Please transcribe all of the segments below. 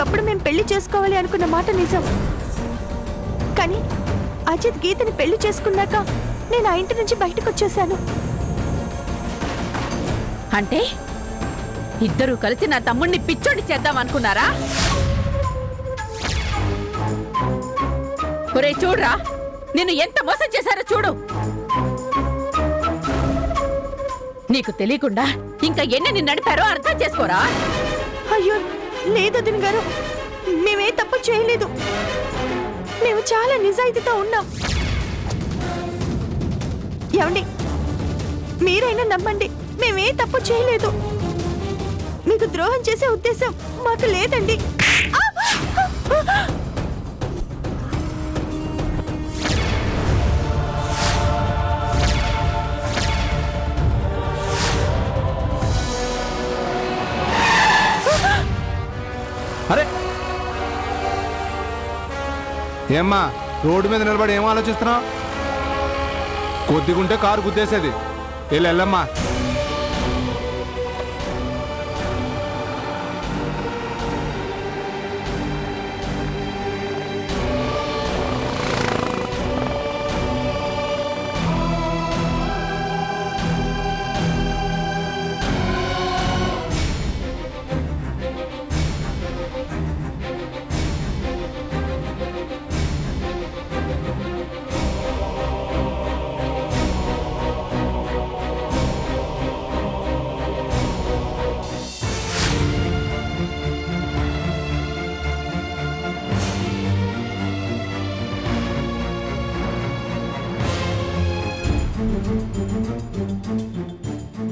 ఒకప్పుడు మేము పెళ్లి చేసుకోవాలి అనుకున్న మాట నిజం. కానీ అజిత్ గీతని పెళ్లి చేసుకున్నాక నేను ఆ ఇంటి నుంచి బయటకు వచ్చేసాను. అంటే ఇద్దరూ కలిసి నా తమ్ముడిని పిచ్చోడి చేద్దాం అనుకున్నారా? ఒరే చూడరా, నిన్ను ఎంత మోసం చేశారో చూడు. నీకు తెలియకుండా ఇంకా ఎన్ని నడిపారో అర్థం చేసుకోరా. అయ్యో లేదు వదిన గారు, మేమే తప్పు చేయలేదు. మేము చాలా నిజాయితీతో ఉన్నాం. ఏమండి, మీరైనా నమ్మండి, మేమే తప్పు చేయలేదు. మీకు ద్రోహం చేసే ఉద్దేశం మాకు లేదండి. అరే ఏమ్మా, రోడ్డు మీద నిలబడి ఏం ఆలోచిస్తున్నావు? కొద్దిగుంటే కారు గుద్దేసేది. వెళ్ళమ్మా.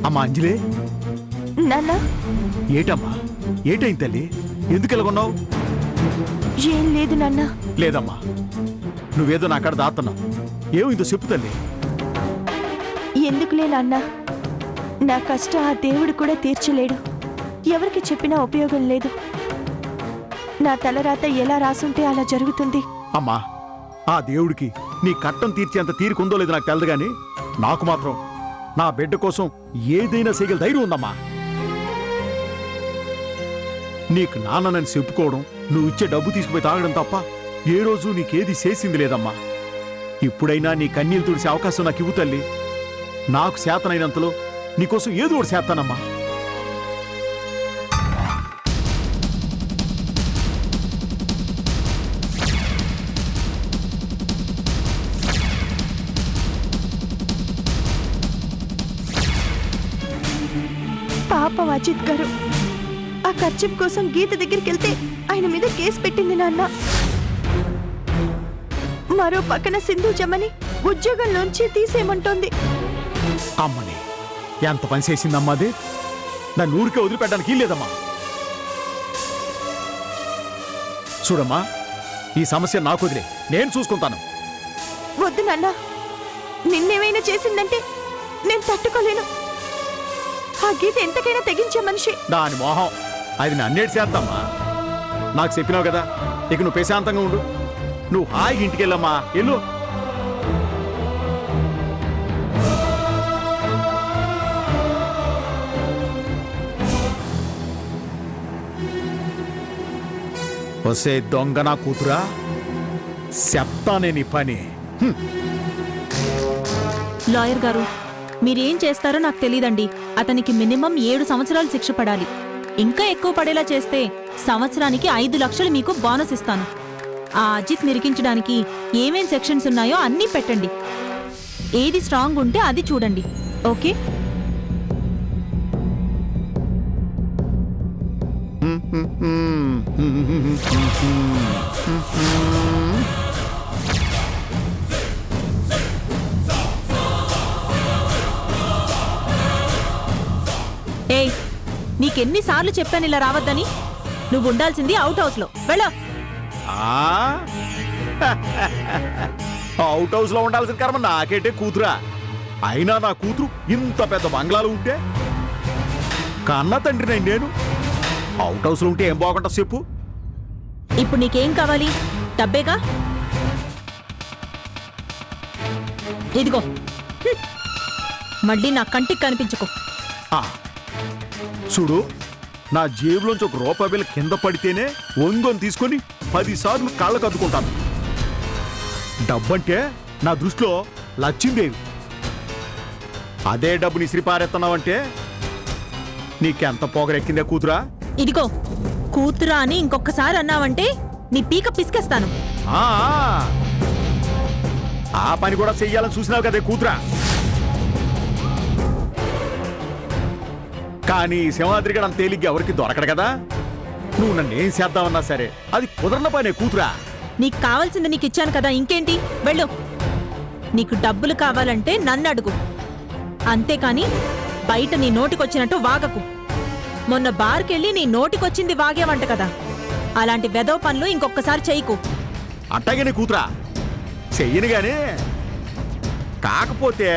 అమ్మా అంజలి, నాన్న, ఏటమ్మా ఏటైంది తల్లి? ఎందుకు ఎలాగొన్నావు? ఏం లేదు నాన్న. లేదమ్మా, నువ్వేదో నా కాడ దాస్తున్నావు. ఏమైందో చెప్పు తల్లి. ఎందుకులే నాన్న, నా కష్టం ఆ దేవుడు కూడా తీర్చలేడు. ఎవరికి చెప్పినా ఉపయోగం లేదు. నా తలరాత ఎలా రాసుంటే అలా జరుగుతుంది. అమ్మా, ఆ దేవుడికి నీ కట్టం తీర్చేంత తీరికుందో లేదో నాకు తెలదు గాని నాకు మాత్రం నా బిడ్డ కోసం ఏదైనా చేయగల ధైర్యం ఉందమ్మా. నీకు నాన్ననని చెప్పుకోవడం, నువ్వు ఇచ్చే డబ్బు తీసుకుపోయి తాగడం తప్ప ఏ రోజు నీకేది చేసింది లేదమ్మా. ఇప్పుడైనా నీ కన్నీళ్ళు తుడిసే అవకాశం నాకు ఇవ్వు తల్లి. నాకు శాతనైనంతలో నీకోసం ఏదో ఒకటి చేస్తానమ్మా. పాపం అజిత్ గారు ఆ ఖర్చు కోసం గీత దగ్గరికి వెళ్తే ఆయన మీద కేసు పెట్టింది నాన్న. మరో పక్కన సింధు జమ్మని ఉద్యోగంలోంచి తీసేయమంటోంది. అమ్మని ఎంత పని చేసిందమ్మా అది. నన్ను ఊరికే వదిలిపెట్టడానికి లేదమ్మా. చూడమ్మా, ఈ సమస్య నాకు వదిలే, నేను చూసుకుంటాను. వద్దు నాన్న, నిన్నేమైనా చేసిందంటే నేను తట్టుకోలేను. ఆ గీత ఎంతకైనా తెగించే మనిషి. దాని మోహం అది నన్నేటి చేద్దామా. నాకు చెప్పినావు కదా, ఇక నువ్వు ప్రశాంతంగా ఉండు. నువ్వు హాయిగా ఇంటికి వెళ్ళమ్మా, వెళ్ళు. వసే దొంగ నా కూతురా, చెప్తానే నీ పని. లాయర్ గారు, మీరేం చేస్తారో నాకు తెలీదండి. అతనికి మినిమం 7 సంవత్సరాలు శిక్ష పడాలి. ఇంకా ఎక్కువ పడేలా చేస్తే సంవత్సరానికి 5 లక్షలు మీకు బోనస్ ఇస్తాను. ఆ అజిత్ నిరికించడానికి ఏమేం సెక్షన్స్ ఉన్నాయో అన్నీ పెట్టండి. ఏది స్ట్రాంగ్ ఉంటే అది చూడండి. ఓకే? ఏయ్, నీకెన్నిసార్లు చెప్పాను ఇలా రావద్దని? నువ్వు ఉండాల్సింది అవుట్ హౌస్ లో. వెళ్ళ. అవుట్ హౌస్ లో ఉండాల్సిన కర్మ నాకేంటే కూతురా. అయినా నా కూతురు ఇంత పెద్ద బంగ్లాలు ఉంటే కన్న తండ్రినై నేను అవుట్ హౌస్ లో ఉంటే ఏం బాగుంటా చెప్పు. ఇప్పుడు నీకేం కావాలి? డబ్బేగా. ఇదిగో, మళ్ళీ నా కంటికి కనిపించకు. చూడు, నా జేబులోంచి ఒక రూపాయి బిళ్ళ కింద పడితేనే ఒంగొని తీసుకొని 10 సార్లు కాళ్ళకు అద్దుకుంటాను. డబ్బంటే నా దృష్టిలో లచ్చిందేవి. అదే డబ్బుని ఇసిరి పారేస్తున్నావంటే నీకెంత పొగరెక్కిందే కూతురా? ఇదిగో కూతురా అని ఇంకొకసారి అన్నావంటే నీ పీక పిసికేస్తాను. ఆ ఆ పని కూడా చెయ్యాలని చూసినావు కదే కూతురా. కానీ సింహాద్రిగడ అంత తేలిగ్గా ఎవరికి దొరకడు కదా. నువ్వు నన్నేం చేద్దామన్నా సరే అది కుదరన పనే కూతురా. నీకు కావాల్సింది నీకు ఇచ్చాను కదా, ఇంకేంటి? వెళ్ళు. నీకు డబ్బులు కావాలంటే నన్ను అడుగు, అంతేకాని బయట నీ నోటికొచ్చినట్టు వాగకు. మొన్న బార్కెళ్ళి నీ నోటికొచ్చింది వాగేవంట కదా, అలాంటి వెధవ పనులు ఇంకొకసారి చెయ్యకు. అట్టగానే కూతురా చెయ్యను గాని, కాకపోతే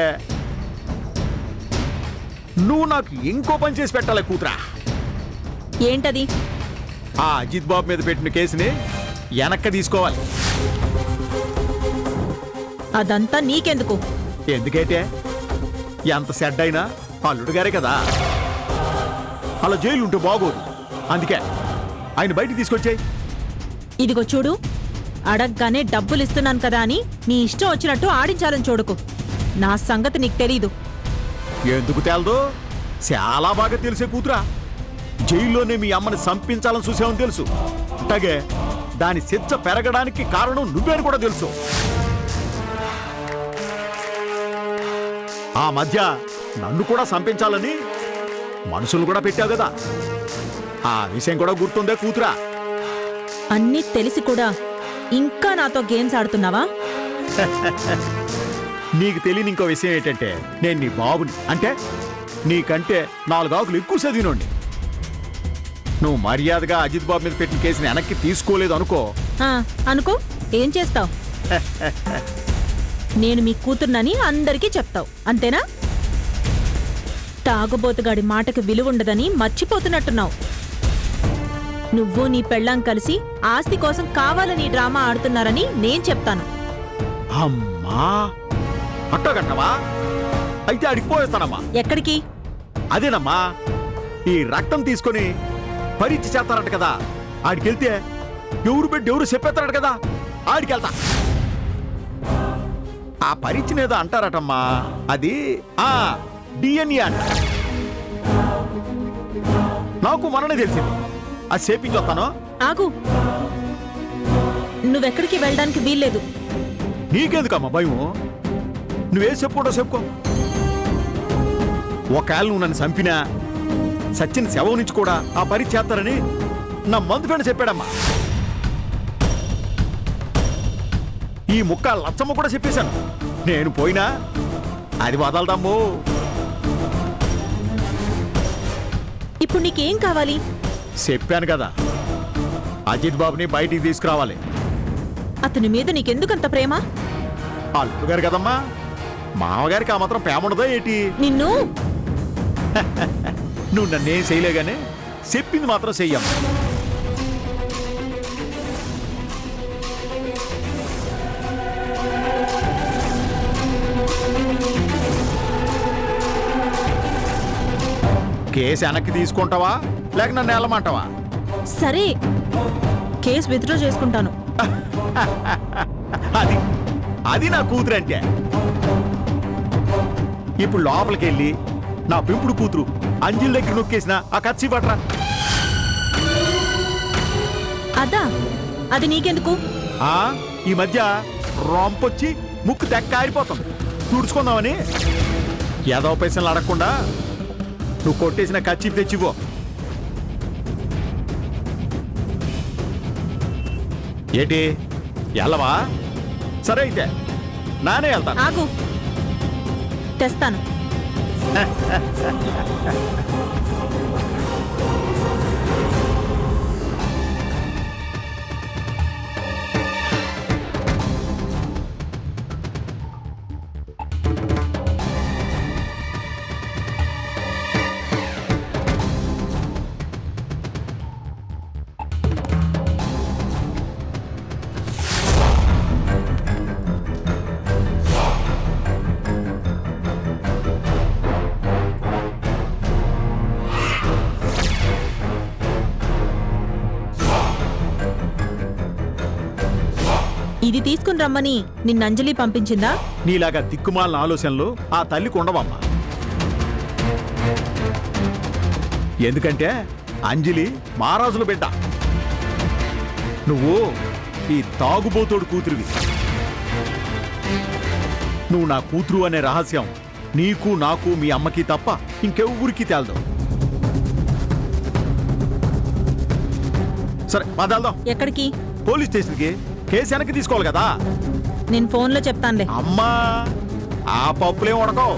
నువ్వు నాకు ఇంకో పని చేసి పెట్టాలి కూతురా. ఏంటది? ఆ అజిత్ బాబు మీద పెట్టిన కేసుని వెనక్కి తీసుకోవాలి. అదంతా నీకెందుకు? ఎందుకైతే ఎంత సెడ్ అయినా అల్లుడు గారే కదా, అలా జైలు ఉంటే బాగోదు. అందుకే ఆయన బయటికి తీసుకొచ్చాయి. ఇదిగో చూడు, అడగ్గానే డబ్బులు ఇస్తున్నాను కదా అని నీ ఇష్టం వచ్చినట్టు ఆడించాలని చూడకు. నా సంగతి నీకు తెలీదు. ఎందుకు తేలదు? చాలా బాగా తెలిసే కూతురా. జైల్లోనే మీ అమ్మని చంపించాలని చూసామని తెలుసు. అట్లాగే దాని శిక్ష పెరగడానికి కారణం నువ్వేని కూడా తెలుసు. ఆ మధ్య నన్ను కూడా చంపించాలని మనుషులు కూడా పెట్టావు కదా, ఆ విషయం కూడా గుర్తుందే కూతురా? అన్నీ తెలిసి కూడా ఇంకా నాతో గేమ్స్ ఆడుతున్నావా? నీకు తెలియని ఇంకో విషయం ఏంటంటే నేను నీ బాబుని, అంటే నీకంటే 4 ఆకులు ఎక్కువ చదివినోండి. నువ్వు మర్యాదగా అజిత్ బాబు మీద పెట్టిన కేసుని వెనక్కి తీసుకోలేదు అనుకో. అనుకో, ఏం చేస్తావు? నేను మీ కూతుర్నని అందరికీ చెప్తావు, అంతేనా? తాగుబోతుగాడి మాటకు విలువ ఉండదని మర్చిపోతున్నట్టున్నావు. నువ్వు నీ పెళ్ళాం కలిసి ఆస్తి కోసం కావాలని డ్రామా ఆడుతున్నారని నేను చెప్తాను. అమ్మా అట్టగట్టవా? అయితే అడిగిపోయేస్తానమ్మా. ఎక్కడికి? అదేనమ్మా, ఈ రక్తం తీసుకొని పరీక్ష చేస్తారట కదా, ఆడికెళ్తే ఎవరు బిడ్డ ఎవరు చెప్పేస్తారట కదా, ఆడికెళ్తా. ఆ పరీక్ష మీద అంటారటమ్మా, అది డిఎన్ఏ అంట. నాకు మననే తెలిసింది, అది చేపించి వస్తాను. ఆగు, నువ్వెక్కడికి వెళ్ళడానికి వీల్లేదు. నీకెందుకమ్మా భయము? నువ్వే చెప్పుకుంటావు చెప్పుకో. ఒకవేళ నువ్వు నన్ను చంపినా సచిన్ శవం నుంచి కూడా ఆ పని చేస్తారని నా మందు ఫ్రెండ్ చెప్పాడమ్మా. ఈ ముక్క లచ్చమ్మ కూడా చెప్పేశాను. నేను పోయినా అది వదలదమ్మో. ఇప్పుడు నీకేం కావాలి? చెప్పాను కదా, అజిత్ బాబుని బయటికి తీసుకురావాలి. అతని మీద నీకెందుకంత ప్రేమ? అల్లుడు గారు కదమ్మా, మామగారికి ఆ మాత్రం ప్రేమ ఉండదా ఏంటి? నిన్ను నువ్వు నన్నేం చేయలేగానే చెప్పింది మాత్రం చెయ్యమ్మా. కేసు వెనక్కి తీసుకుంటావా లేక నన్ను వెళ్ళమంటావా? సరే, కేసు విత్డ్రా చేసుకుంటాను. అది అది నా కూతురు అంటే. ఇప్పుడు లోపలికి వెళ్ళి నా పెంపుడు కూతురు అంజలి దగ్గర నొక్కేసిన ఆ కచ్చి పట్రా. అదా, అది నీకెందుకు? ఈ మధ్య రొంపొచ్చి ముక్కు తెక్క ఆరిపోతుంది, తుడుచుకుందామని. ఏదో పైసలు అడగకుండా నువ్వు కొట్టేసిన కచ్చి తెచ్చిపో. ఏంటి వెళ్ళవా? సరే అయితే నానే వెళ్తాను. ఆగు, తెస్తాను. ఇది తీసుకుని రమ్మని నిన్న అంజలి పంపించిందా? నీలాగా దిక్కుమాలిన ఆలోచనలు ఆ తల్లికి ఉండవమ్మా. ఎందుకంటే అంజలి మహారాజుల బిడ్డ, నువ్వు ఈ తాగుబోతోడు కూతురివి. నువ్వు నా కూతురు అనే రహస్యం నీకు నాకు మీ అమ్మకి తప్ప ఇంకెవ్వరికి తేలదు. సరే పదాల్దాం. ఎక్కడికి? పోలీస్ స్టేషన్కి. కేసు వెనక్కి తీసుకోవాలి కదా. నేను ఫోన్లో చెప్తానులే. అమ్మా ఆ పప్పులేం ఉడకవు.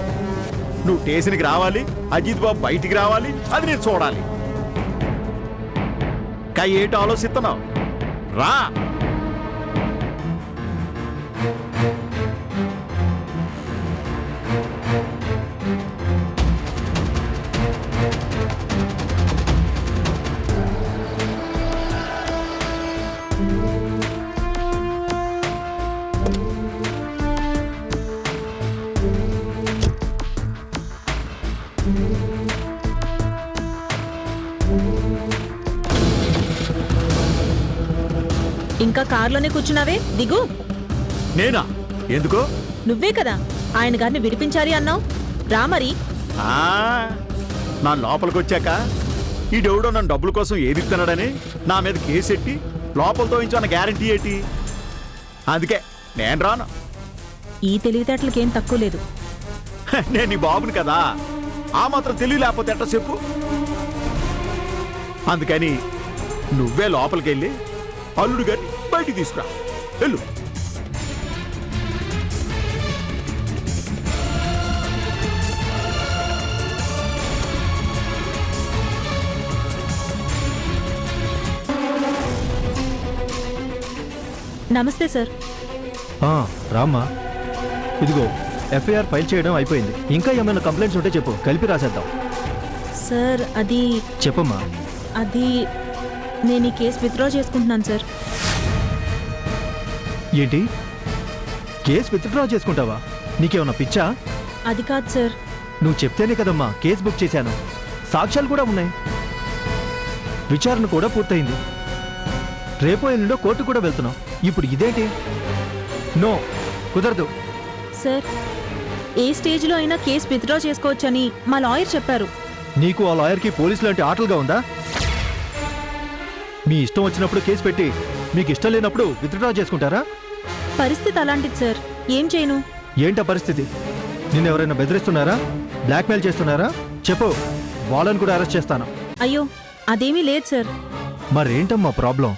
నువ్వు స్టేషన్కి రావాలి, అజిత్ బాబు బయటికి రావాలి, అది నేను చూడాలి. ఏటో ఆలోచిస్తున్నావు? రా. ఇంకా కార్లోనే కూర్చున్నావే, దిగు. నేనా? ఎందుకు? నువ్వే కదా ఆయన గారిని విడిపించాలి అన్నావు. రా మరి. ఆ, నా లోపలికి వచ్చాక ఈడెవడో నన్ను డబ్బుల కోసం ఏదిస్తున్నాడని నా మీద కేసు ఎట్టి లోపలతో ఇంచన్న గ్యారంటీ ఏంటి? అందుకే నేను రాను. ఈ తెలివితేటలకేం తక్కువ లేదు. నేను నీ బాబుని కదా, ఆ మాత్రం తెలివి లేకపోతే ఎట్ట చెప్పు. అందుకని నువ్వే లోపలికి వెళ్ళి అల్లుడు గారిని బయటికి తీసుకురా. వెళ్ళు. నమస్తే సార్. రామ్మా, ఇదిగో ఎఫ్ఐఆర్ ఫైల్ చేయడం అయిపోయింది. ఇంకా ఏమైనా కంప్లైంట్స్ ఉంటే చెప్పు, కలిపి రాసేద్దాం. సార్ అది చెప్పమ్మా. అది నేను ఈ కేసు విత్డ్రా చేసుకుంటున్నాను సార్. ఏంటి, కేసు విత్డ్రా చేసుకుంటావా? నీకేమన్నా పిచ్చా? అది కాదు సార్. నువ్వు చెప్తేనే కదమ్మా కేసు బుక్ చేశాను. సాక్ష్యాలు కూడా ఉన్నాయి. విచారణ కూడా పూర్తయింది. రేపో ఎల్లుండో కోర్టు కూడా వెళ్తున్నావు. ఇప్పుడు ఇదేంటి? నో, కుదరదు. సార్, ఏ స్టేజ్లో అయినా కేసు విత్డ్రా చేసుకోవచ్చని మా లాయర్ చెప్పారు. నీకు ఆ లాయర్కి పోలీసు లాంటి ఆటలుగా ఉందా? మీ ఇష్టం వచ్చినప్పుడు కేసు పెట్టి మీకు ఇష్టం లేనప్పుడు విత్డ్రా చేసుకుంటారా? పరిస్థితి అలాంటిది సార్. ఏం చేయను? ఏంటా పరిస్థితి? నిన్ను ఎవరైనా బెదిరిస్తున్నారా? బ్లాక్మెయిల్ చేస్తున్నారా? చెప్పు, వాళ్ళని కూడా అరెస్ట్ చేస్తాను. అయ్యో, అదేమీ లేదు సార్. మరేంటమ్మా ప్రాబ్లం?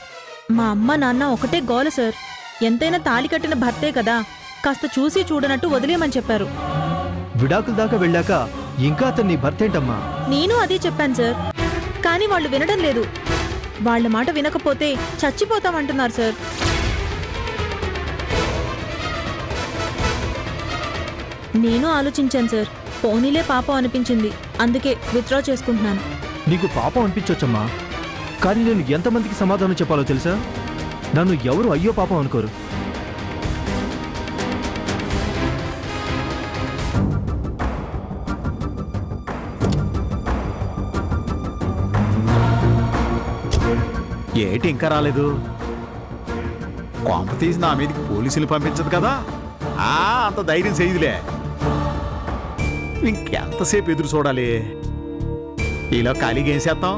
మా అమ్మ నాన్న ఒకటే గోల సార్. ఎంతైనా తాళి కట్టిన భర్తే కదా, కాస్త చూసి చూడనట్టు వదిలేయమని చెప్పారు. విడాకుల దాకా వెళ్ళాక ఇంకా అతన్ని భర్త ఏంటమ్మా? నేను అదే చెప్పాను సార్, కానీ వాళ్ళు వినడం లేదు. వాళ్ళ మాట వినకపోతే చచ్చిపోతామంటున్నారు సార్. నేను ఆలోచించాను సార్. పోనీలే పాపం అనిపించింది, అందుకే విత్డ్రా చేసుకుంటున్నాను. నీకు పాపం అనిపించొచ్చమ్మా, కానీ నేను ఎంతమందికి సమాధానం చెప్పాలో తెలుసా? నన్ను ఎవరు అయ్యో పాపం అనుకోరు. ఏటి ఇంకా రాలేదు? కొంప తీసి నా మీదకి పోలీసులు పంపించదు కదా? అంత ధైర్యం చేయదులే. ఇంకెంతసేపు ఎదురు చూడాలి? ఇలా ఖాళీగా ఏం చేస్తాం?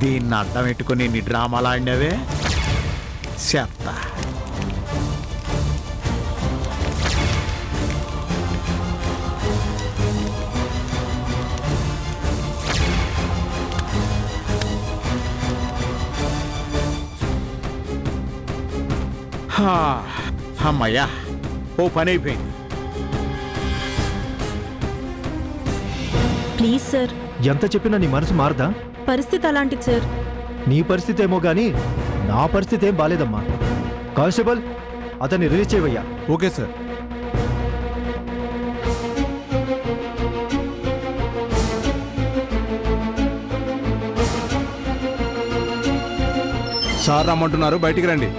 దీన్ని అడ్డం పెట్టుకుని నీ డ్రామాలు ఆడినవే చెత్త. అమ్మయ్యా, ఓ పని అయిపోయింది. ప్లీజ్ సార్, ఎంత చెప్పినా నీ మనసు మారదా? పరిస్థితి అలాంటిది సార్. నీ పరిస్థితి ఏమో గానీ నా పరిస్థితి ఏం బాలేదమ్మా. కానిస్టేబుల్, అతన్ని రిలీజ్ చేయవయ్యా. Okay sir. సార్ రమ్మంటున్నారు, బయటికి రండి.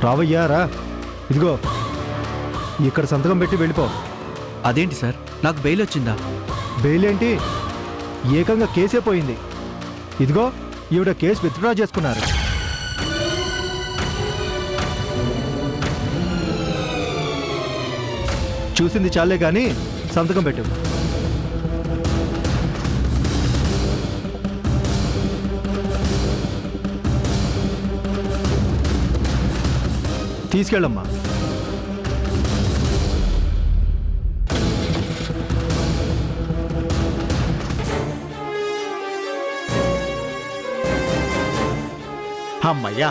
రావయ్యా రా. ఇదిగో ఇక్కడ సంతకం పెట్టి వెళ్ళిపో. అదేంటి సార్, నాకు బెయిల్ వచ్చిందా? బెయిల్ ఏంటి, ఏకంగా కేసే పోయింది. ఇదిగో ఈవిడ కేసు విత్డ్రా చేసుకున్నారు. చూసింది చాలే కానీ సంతకం పెట్టు. తీసుకెళ్ళమ్మా. అమ్మయ్యా,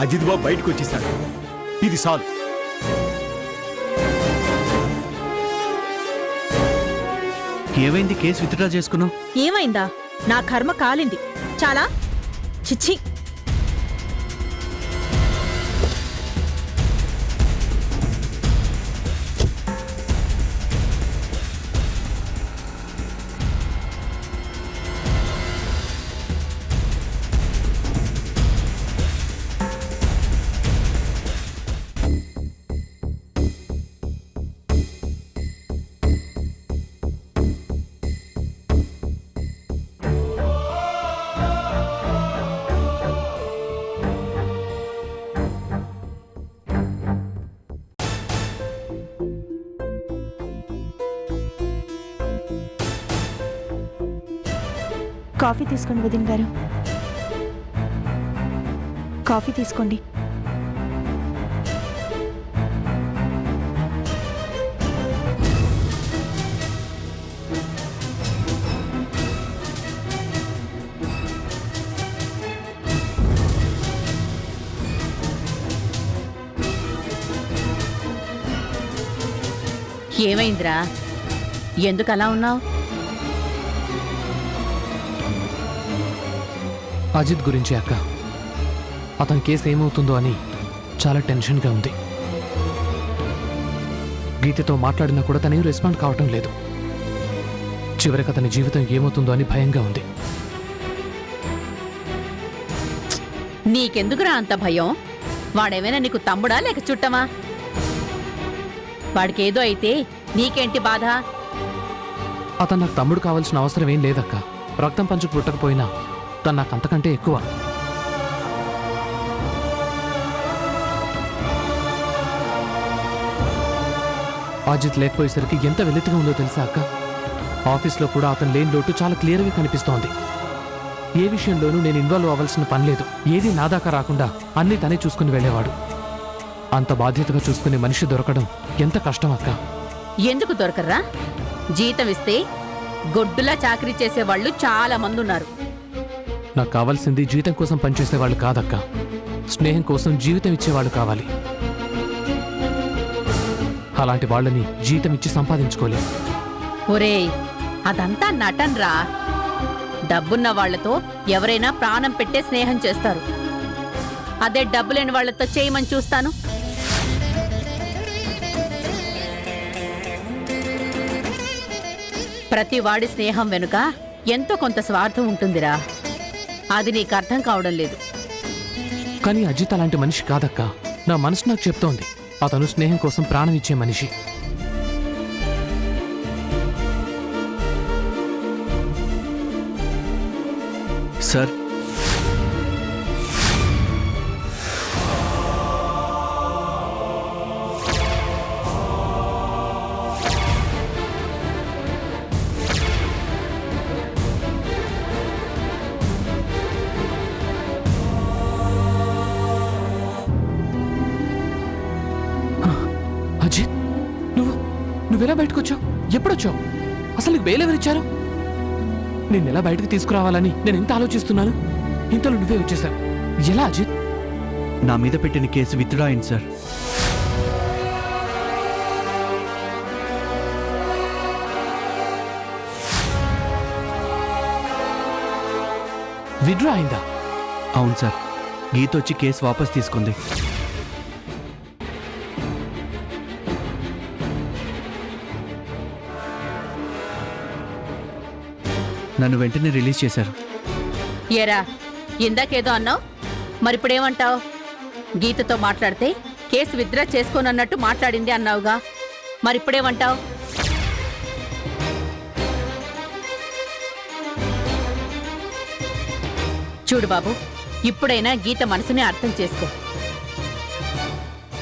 అజిత్ బాబు బయటకు వచ్చేసాడు. ఇది చాలు. ఏమైంది, కేసు విత్డ్రా చేసుకున్నావు? ఏమైందా? నా కర్మ కాలింది. చాలా చిచ్చి. కాఫీ తీసుకోండి వదిన గారు, కాఫీ తీసుకోండి. ఏమైందిరా, ఎందుకు అలా ఉన్నావు? అజిత్ గురించి అక్క, అతని కేసు ఏమవుతుందో అని చాలా టెన్షన్గా ఉంది. గీతతో మాట్లాడినా కూడా తనేం రెస్పాండ్ కావటం లేదు. చివరికి అతని జీవితం ఏమవుతుందో అని భయంగా ఉంది. నీకెందుకురా అంత భయం? వాడేమైనా నీకు తమ్ముడా లేక చుట్టమా? వాడికేదో అయితే నీకేంటి బాధ? అతను నాకు తమ్ముడు కావాల్సిన అవసరం ఏం లేదక్క. రక్తం పంచు పుట్టకపోయినా తను నాకు అంతకంటే ఎక్కువ. అజిత్ లేకపోయేసరికి ఎంత వెలితిగా ఉందో తెలుసా అక్క? ఆఫీస్లో కూడా అతను లేని లోటు చాలా క్లియర్గా కనిపిస్తోంది. ఏ విషయంలోనూ నేను ఇన్వాల్వ్ అవ్వాల్సిన పని లేదు. ఏది నా దాకా రాకుండా అన్నీ తనే చూసుకుని వెళ్ళేవాడు. అంత బాధ్యతగా చూసుకునే మనిషి దొరకడం ఎంత కష్టం అక్క. ఎందుకు దొరకర్రా? జీతం ఇస్తే గొడ్డులా చాకరీ చేసేవాళ్ళు చాలా మంది ఉన్నారు. నాకు కావాల్సింది జీతం కోసం పనిచేసేవాళ్ళు కాదక్క, స్నేహం కోసం జీవితం ఇచ్చేవాళ్ళు కావాలి. అలాంటి వాళ్ళని జీతం ఇచ్చి సంపాదించుకోలేం. ఒరేయ్, అదంతా నటన్రా. డబ్బున్న వాళ్లతో ఎవరైనా ప్రాణం పెట్టే స్నేహం చేస్తారు. అదే డబ్బు లేని వాళ్లతో చేయమని చూస్తాను. ప్రతి వాడి స్నేహం వెనుక ఎంతో కొంత స్వార్థం ఉంటుందిరా. అది నీకు అర్థం కావడం లేదు. కానీ అజిత్ అలాంటి మనిషి కాదక్క. నా మనసు నాకు చెప్తోంది అతను స్నేహం కోసం ప్రాణం ఇచ్చే మనిషి. సార్, అజిత్, నువ్వెలా బయటకు వచ్చావు? ఎప్పుడొచ్చావు? అసలు నీకు బెయిల్ ఎవరిచ్చారు? నేను ఎలా బయటకు తీసుకురావాలని నేను ఎంత ఆలోచిస్తున్నాను, ఇంతలో నువ్వే వచ్చేసావు. ఎలా అజిత్? నా మీద పెట్టిన కేసు విత్డ్రా అయింది సార్. విత్డ్రా అయిందా? అవును సార్, గీత వచ్చి కేసు వాపస్ తీసుకుంది. నన్ను వెంటనే రిలీజ్ చేశారు. ఏరా, ఇందాకేదో అన్నావు, మరిప్పుడేమంటావు? గీతతో మాట్లాడితే కేసు విత్డ్రా చేసుకోనన్నట్టు మాట్లాడింది అన్నావుగా, మరిప్పుడేమంటావు? చూడు బాబు, ఇప్పుడైనా గీత మనసుని అర్థం చేసుకో.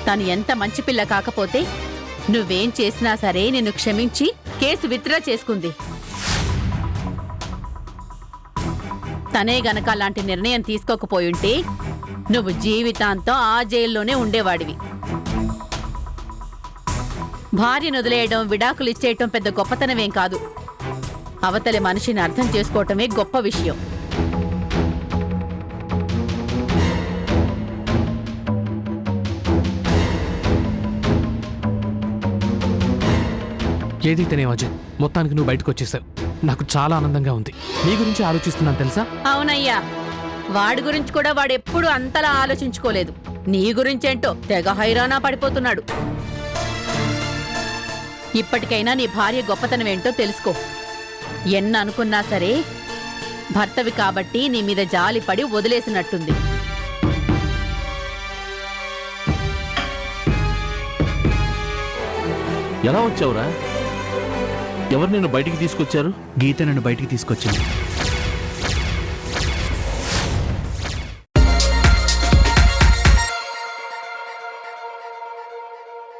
తను ఎంత మంచి పిల్ల కాకపోతే నువ్వేం చేసినా సరే నిన్ను క్షమించి కేసు విత్డ్రా చేసుకుంది. తనే గనక అలాంటి నిర్ణయం తీసుకోకపోయుంటే నువ్వు జీవితాంతం ఆ జైల్లోనే ఉండేవాడివి. భార్యను వదిలేయడం, విడాకులు ఇచ్చేయటం పెద్ద గొప్పతనమేం కాదు. అవతలి మనిషిని అర్థం చేసుకోవటమే గొప్ప విషయం. ఏదైతేనే అజిత్, మొత్తానికి నువ్వు బయటకు వచ్చేసావు. నాకు చాలా ఆనందంగా ఉంది. నీ గురించి ఆలోచిస్తున్నాను తెలుసా? అవునయ్యా, వాడి గురించి కూడా వాడెప్పుడు అంతలా ఆలోచించుకోలేదు. నీ గురించేంటో తెగ హైరానా పడిపోతున్నాడు. ఇప్పటికైనా నీ భార్య గొప్పతనం ఏంటో తెలుసుకో. ఎన్న అనుకున్నా సరే భర్తవి కాబట్టి నీ మీద జాలిపడి వదిలేసినట్టుంది. ఎలా వచ్చావురా? ఎవరు నిన్ను బయటికి తీసుకొచ్చారు? గీత నన్ను బయటికి తీసుకొచ్చింది.